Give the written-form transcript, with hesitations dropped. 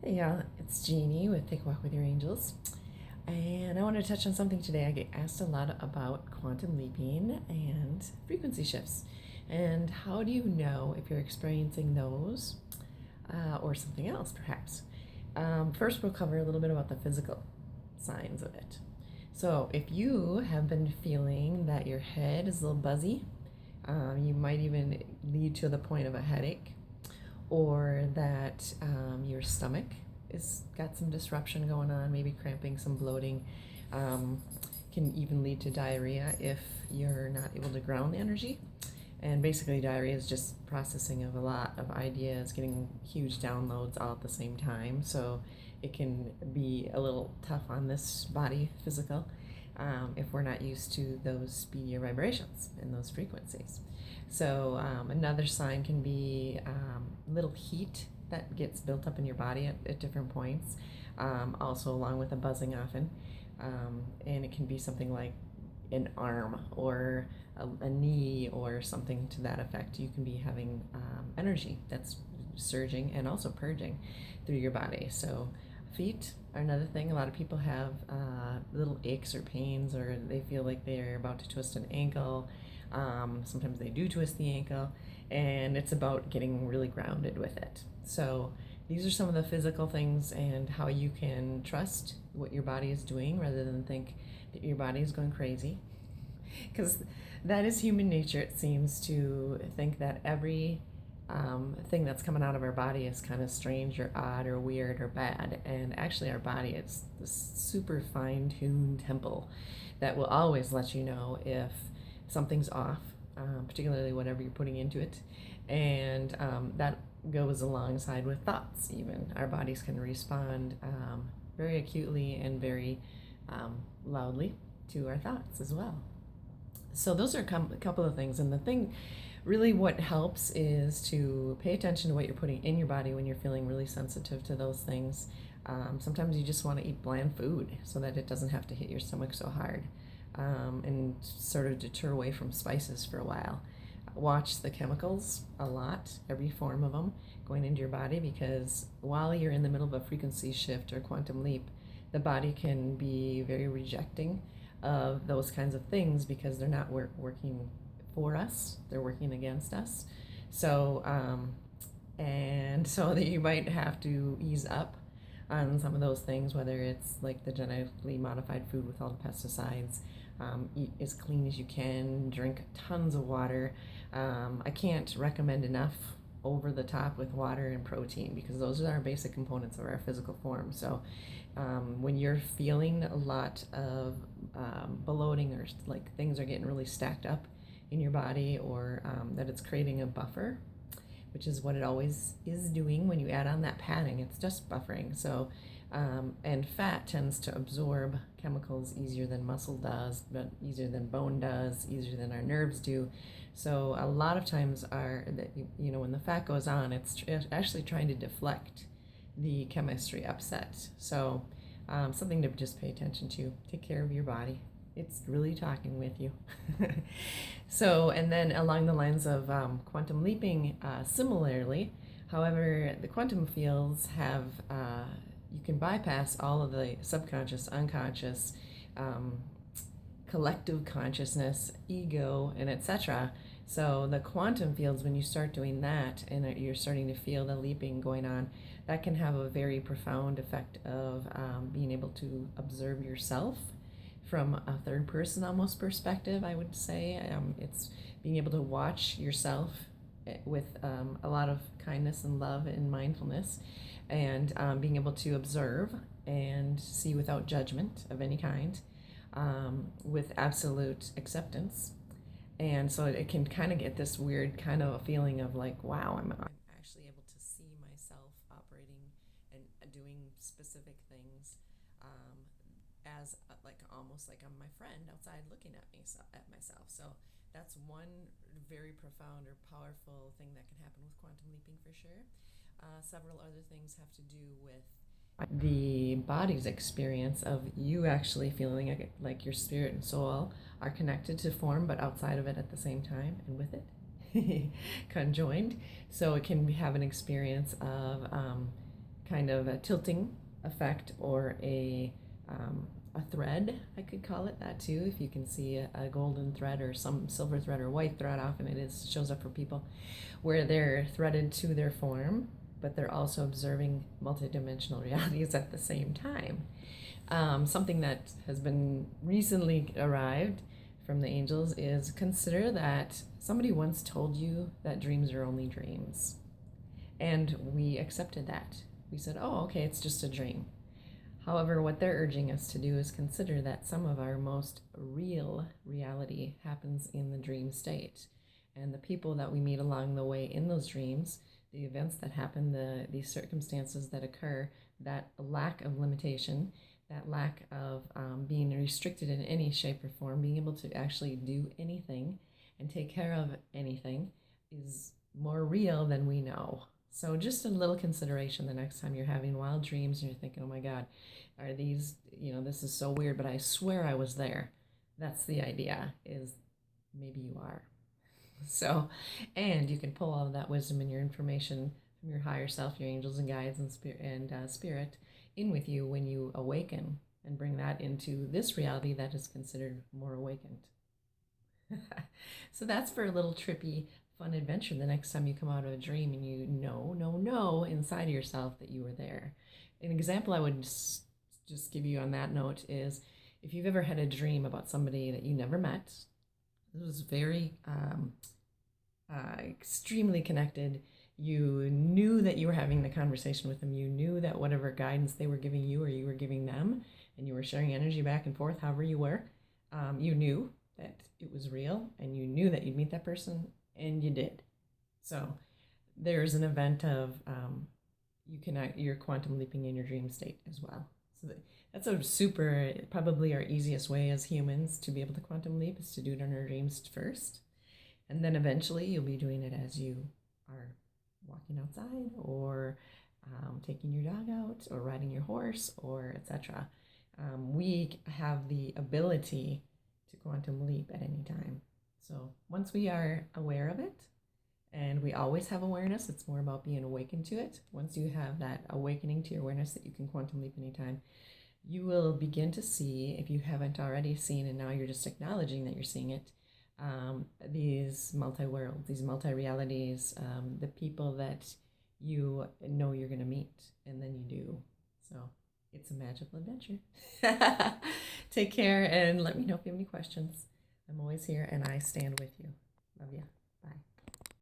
Hey y'all, it's Jeannie with Take a Walk with Your Angels. And I want to touch on something today. I get asked a lot about quantum leaping and frequency shifts. And how do you know if you're experiencing those or something else, perhaps? First, we'll cover a little bit about the physical signs of it. So, if you have been feeling that your head is a little buzzy, you might even lead to the point of a headache, or that your stomach is got some disruption going on, maybe cramping, some bloating, um, can even lead to diarrhea if you're not able to ground the energy. And basically, diarrhea is just processing of a lot of ideas, getting huge downloads all at the same time. So it can be a little tough on this body, physical, if we're not used to those speedier vibrations and those frequencies. So another sign can be little heat that gets built up in your body at different points, also along with a buzzing often. And it can be something like an arm or a knee or something to that effect. You can be having energy that's surging and also purging through your body. So feet are another thing. A lot of people have little aches or pains, or they feel like they're about to twist an ankle. Sometimes they do twist the ankle, and it's about getting really grounded with it. So these are some of the physical things and how you can trust what your body is doing rather than think that your body is going crazy. Because that is human nature, it seems, to think that every thing that's coming out of our body is kind of strange or odd or weird or bad. And actually, our body is this super fine tuned temple that will always let you know if something's off, particularly whatever you're putting into it. And that goes alongside with thoughts, even. Our bodies can respond very acutely and very loudly to our thoughts as well. So those are a couple of things. And the thing, really, what helps is to pay attention to what you're putting in your body when you're feeling really sensitive to those things. Sometimes you just want to eat bland food so that it doesn't have to hit your stomach so hard, and sort of deter away from spices for a while. Watch the chemicals a lot, every form of them going into your body, because while you're in the middle of a frequency shift or quantum leap, the body can be very rejecting of those kinds of things because they're not working for us, they're working against us. So, and so that you might have to ease up on some of those things, whether it's like the genetically modified food with all the pesticides. Eat as clean as you can, drink tons of water. I can't recommend enough over the top with water and protein, because those are our basic components of our physical form. So when you're feeling a lot of bloating, or like things are getting really stacked up in your body, or that it's creating a buffer, which is what it always is doing when you add on that padding. It's just buffering. So, and fat tends to absorb chemicals easier than muscle does, but easier than bone does, easier than our nerves do. So a lot of times, when the fat goes on, it's actually trying to deflect the chemistry upset. So something to just pay attention to. Take care of your body. It's really talking with you. So, and then along the lines of quantum leaping, similarly, however, the quantum fields have, you can bypass all of the subconscious, unconscious, collective consciousness, ego, and etc. So the quantum fields, when you start doing that and you're starting to feel the leaping going on, that can have a very profound effect of being able to observe yourself from a third person almost perspective, I would say. It's being able to watch yourself with a lot of kindness and love and mindfulness, and being able to observe and see without judgment of any kind, with absolute acceptance. And so it can kind of get this weird kind of a feeling of like, wow, I'm actually able to see myself operating and doing specific things, as like almost like I'm my friend outside looking at me, so, at myself. So that's one very profound or powerful thing that can happen with quantum leaping for sure. Several other things have to do with the body's experience of you actually feeling like your spirit and soul are connected to form, but outside of it at the same time and with it, conjoined. So it can have an experience of kind of a tilting effect or a thread, I could call it that too. If you can see a golden thread or some silver thread or white thread, often it is shows up for people where they're threaded to their form, but they're also observing multidimensional realities at the same time. Something that has been recently arrived from the angels is consider that somebody once told you that dreams are only dreams. And we accepted that. We said, oh, okay, it's just a dream. However, what they're urging us to do is consider that some of our most real reality happens in the dream state. And the people that we meet along the way in those dreams, the events that happen, these circumstances that occur, that lack of limitation, that lack of being restricted in any shape or form, being able to actually do anything and take care of anything is more real than we know. So just a little consideration the next time you're having wild dreams and you're thinking, oh my God, are these, this is so weird, but I swear I was there. That's the idea, is maybe you are. So, and you can pull all of that wisdom and your information from your higher self, your angels and guides and spirit in with you when you awaken and bring that into this reality that is considered more awakened. So that's for a little trippy, fun adventure the next time you come out of a dream and you know inside of yourself that you were there. An example I would just give you on that note is if you've ever had a dream about somebody that you never met, it was very extremely connected. You knew that you were having the conversation with them. You knew that whatever guidance they were giving you or you were giving them, and you were sharing energy back and forth, however you were, you knew that it was real, and you knew that you'd meet that person, and you did. So there's an event of you're quantum leaping in your dream state as well. So that's a super, probably our easiest way as humans to be able to quantum leap is to do it in our dreams first. And then eventually you'll be doing it as you are walking outside or taking your dog out or riding your horse or etc. We have the ability to quantum leap at any time. So once we are aware of it, and we always have awareness, it's more about being awakened to it. Once you have that awakening to your awareness that you can quantum leap anytime, you will begin to see, if you haven't already seen and now you're just acknowledging that you're seeing it, these multi-worlds, these multi-realities, the people that you know you're going to meet, and then you do. So it's a magical adventure. Take care and let me know if you have any questions. I'm always here and I stand with you. Love you.